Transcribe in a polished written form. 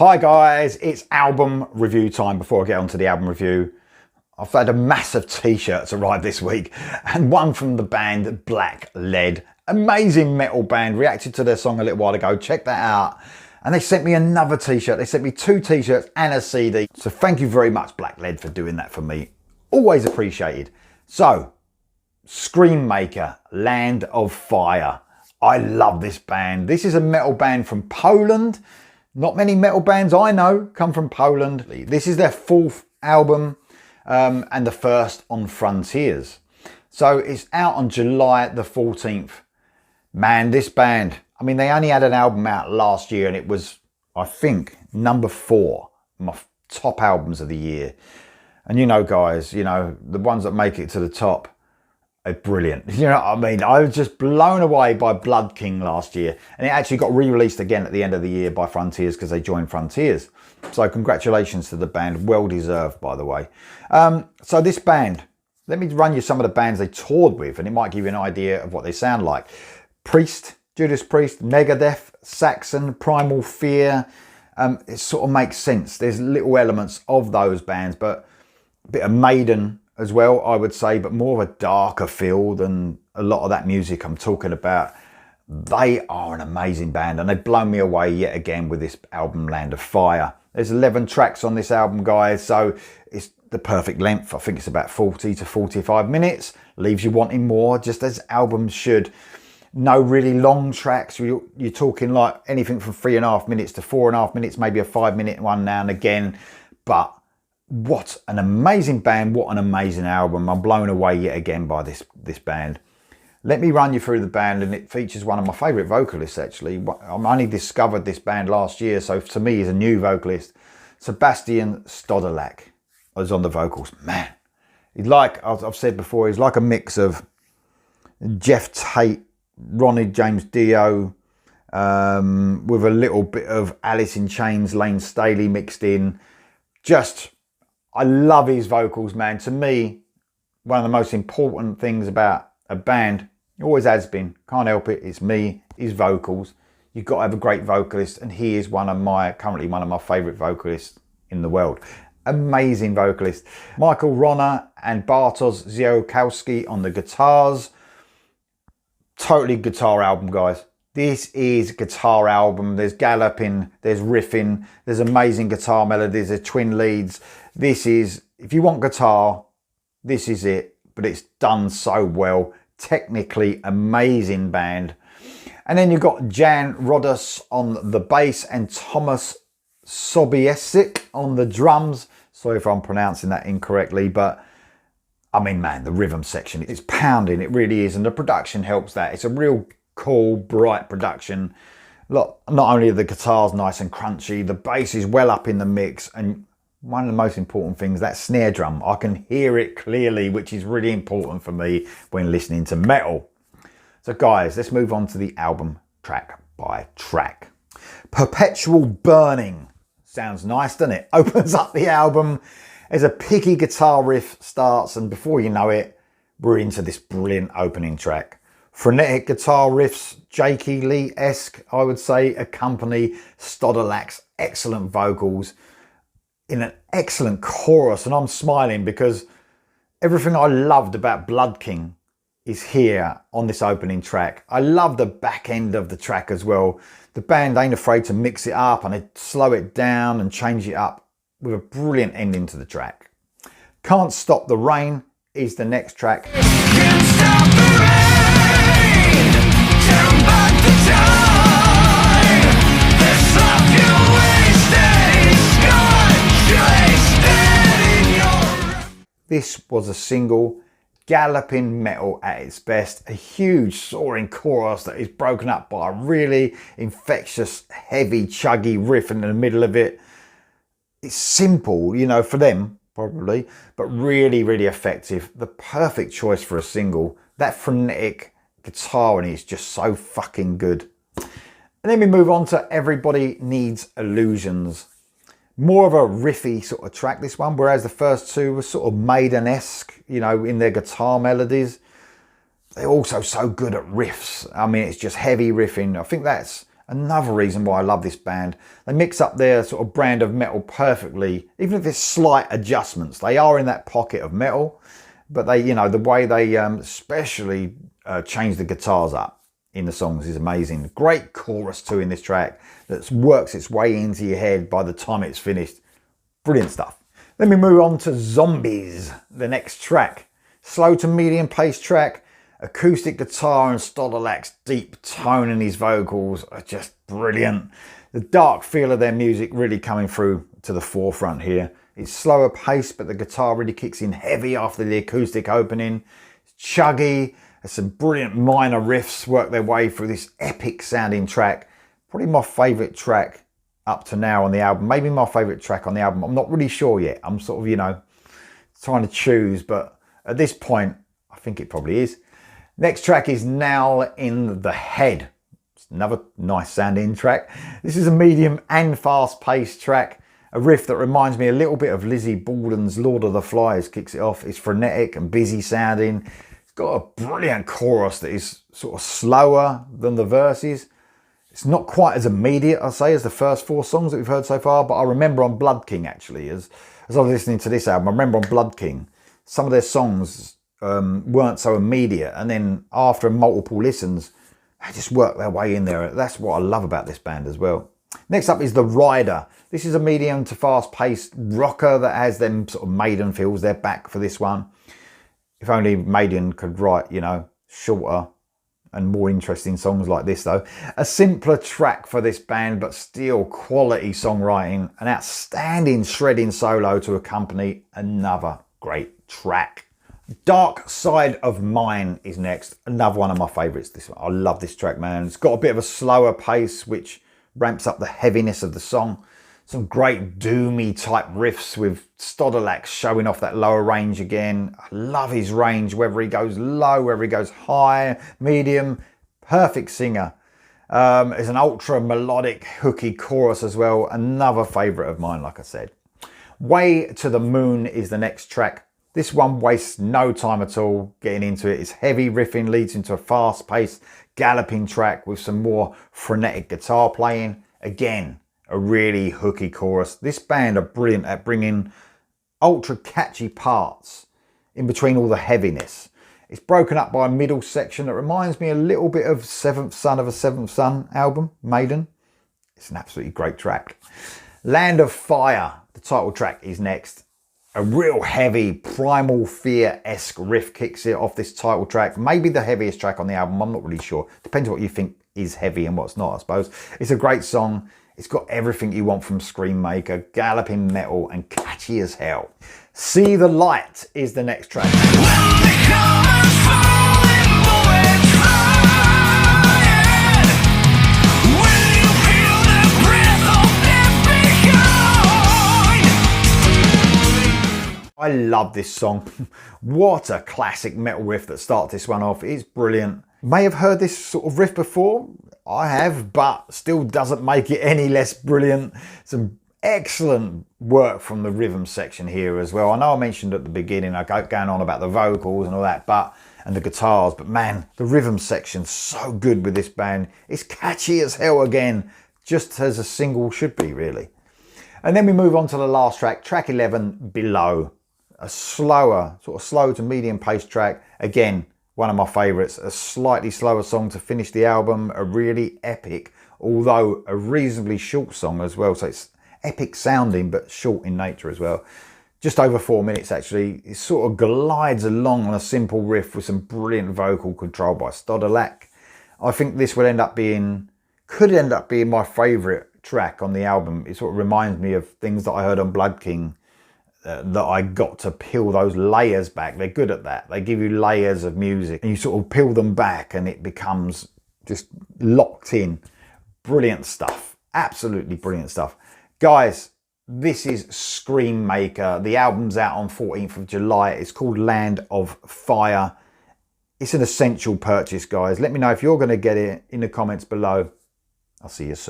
Hi guys, it's album review time. Before I get on to the album review, I've had a massive t-shirts arrive this week, and one from the band Black Lead. Amazing metal band, reacted to their song a little while ago, check that out. And they sent me another t-shirt, they sent me 2 t-shirts and a CD. So thank you very much Black Lead for doing that for me, always appreciated. So, Screammaker, Land of Fire. I love this band. This is a metal band from Poland. Not many metal bands I know come from Poland. This is their 4th album and the first on Frontiers. So it's out on July the 14th. Man, this band, I mean, they only had an album out last year and it was, I think, number 4, my top albums of the year. And you know, guys, you know, the ones that make it to the top are brilliant. You know what I mean? I was just blown away by Blood King last year, and it actually got re-released again at the end of the year by Frontiers because they joined Frontiers. So congratulations to the band, well deserved by the way. So this band, let me run you some of the bands they toured with and it might give you an idea of what they sound like. Priest, Judas Priest, Megadeth, Saxon, Primal Fear. It sort of makes sense. There's little elements of those bands, but a bit of Maiden as well, I would say, but more of a darker feel than a lot of that music I'm talking about. They are an amazing band and they've blown me away yet again with this album Land of Fire. There's 11 tracks on this album, guys, so it's the perfect length. I think it's about 40 to 45 minutes. Leaves you wanting more, just as albums should. No really long tracks. You're talking like anything from 3.5 minutes to 4.5 minutes, maybe a 5-minute one now and again, but what an amazing band, what an amazing album. I'm blown away yet again by this band. Let me run you through the band, and it features one of my favourite vocalists actually. I only discovered this band last year, so to me he's a new vocalist. Sebastian Stodolak is on the vocals. Man, he's like, I've said before, he's like a mix of Jeff Tate, Ronnie James Dio, with a little bit of Alice in Chains, Lane Staley mixed in. Just, I love his vocals, man. To me, one of the most important things about a band, always has been, can't help it, it's me, his vocals. You've got to have a great vocalist, and he is currently one of my favourite vocalists in the world. Amazing vocalist. Michael Ronner and Bartosz Ziolkowski on the guitars. Totally guitar album, guys. This is a guitar album. There's galloping, there's riffing, there's amazing guitar melodies, there's twin leads. This is, if you want guitar, this is it, but it's done so well. Technically amazing band. And then you've got Jan Rodas on the bass and Thomas Sobieski on the drums. Sorry if I'm pronouncing that incorrectly, but I mean, man, the rhythm section, it's pounding, it really is. And the production helps that. It's a real cool, bright production. Look, not only are the guitars nice and crunchy, the bass is well up in the mix, and one of the most important things, that snare drum, I can hear it clearly, which is really important for me when listening to metal. So guys, let's move on to the album track by track. Perpetual Burning. Sounds nice, doesn't it? Opens up the album as a picky guitar riff starts, and before you know it, we're into this brilliant opening track. Frenetic guitar riffs, Jakey Lee-esque, I would say, accompany Stodolak's excellent vocals in an excellent chorus. And I'm smiling because everything I loved about Blood King is here on this opening track. I love the back end of the track as well. The band ain't afraid to mix it up and they slow it down and change it up with a brilliant ending to the track. Can't Stop the Rain is the next track. Can't stop the rain, turn back the time. This love you wasted, this was a single, galloping metal at its best, a huge soaring chorus that is broken up by a really infectious, heavy, chuggy riff in the middle of it. It's simple, you know, for them, probably, but really, really effective. The perfect choice for a single. That frenetic guitar in it is just so fucking good. And then we move on to Everybody Needs Illusions. More of a riffy sort of track, this one, whereas the first two were sort of Maiden-esque, you know, in their guitar melodies. They're also so good at riffs. I mean, it's just heavy riffing. I think that's Another reason why I love this band. They mix up their sort of brand of metal perfectly, even if there's slight adjustments. They are in that pocket of metal, but they, you know, the way they especially change the guitars up in the songs is amazing. Great chorus too in this track that works its way into your head by the time it's finished. Brilliant stuff. Then we move on to Zombies, the next track. Slow to medium pace track. Acoustic guitar and Stodolak's deep tone in his vocals are just brilliant. The dark feel of their music really coming through to the forefront here. It's slower pace, but the guitar really kicks in heavy after the acoustic opening. It's chuggy. There's some brilliant minor riffs work their way through this epic sounding track. Probably my favourite track up to now on the album. Maybe my favourite track on the album. I'm not really sure yet. I'm sort of, you know, trying to choose, but at this point, I think it probably is. Next track is Nail in the Head. It's another nice sounding track. This is a medium and fast paced track. A riff that reminds me a little bit of Lizzie Borden's Lord of the Flies kicks it off. It's frenetic and busy sounding. It's got a brilliant chorus that is sort of slower than the verses. It's not quite as immediate, I'd say, as the first 4 songs that we've heard so far, but I remember on Blood King, actually, as I was listening to this album, I remember on Blood King, some of their songs weren't so immediate, and then after multiple listens they just work their way in there. That's what I love about this band as well. Next up is The Rider. This is a medium to fast paced rocker that has them sort of Maiden feels. They're back for this one. If only Maiden could write, you know, shorter and more interesting songs like this though. A simpler track for this band, but still quality songwriting. An outstanding shredding solo to accompany another great track. Dark Side of Mine is next. Another one of my favourites. This one, I love this track, man. It's got a bit of a slower pace, which ramps up the heaviness of the song. Some great doomy type riffs with Stodolak showing off that lower range again. I love his range, whether he goes low, whether he goes high, medium. Perfect singer. There's an ultra melodic, hooky chorus as well. Another favourite of mine, like I said. Way to the Moon is the next track. This one wastes no time at all getting into it. It's heavy riffing, leads into a fast-paced, galloping track with some more frenetic guitar playing. Again, a really hooky chorus. This band are brilliant at bringing ultra catchy parts in between all the heaviness. It's broken up by a middle section that reminds me a little bit of Seventh Son of a Seventh Son album, Maiden. It's an absolutely great track. Land of Fire, the title track, is next. A real heavy Primal Fear-esque riff kicks it off this title track. Maybe the heaviest track on the album, I'm not really sure. Depends what you think is heavy and what's not, I suppose. It's a great song. It's got everything you want from Scream Maker, galloping metal and catchy as hell. See the Light is the next track. I love this song. What a classic metal riff that starts this one off. It's brilliant. May have heard this sort of riff before. I have, but still doesn't make it any less brilliant. Some excellent work from the rhythm section here as well. I know I mentioned at the beginning, I go going on about the vocals and all that, and the guitars, but man, the rhythm section's so good with this band. It's catchy as hell again, just as a single should be, really. And then we move on to the last track, track 11, Below. A slower, sort of slow to medium paced track. Again, one of my favourites. A slightly slower song to finish the album. A really epic, although a reasonably short song as well. So it's epic sounding, but short in nature as well. Just over 4 minutes actually. It sort of glides along on a simple riff with some brilliant vocal control by Stodolak. I think this could end up being my favourite track on the album. It sort of reminds me of things that I heard on Blood King. That I got to peel those layers back. They're good at that. They give you layers of music and you sort of peel them back and it becomes just locked in. Brilliant stuff. Absolutely brilliant stuff. Guys, this is Scream Maker. The album's out on 14th of July. It's called Land of Fire. It's an essential purchase, guys. Let me know if you're going to get it in the comments below. I'll see you soon.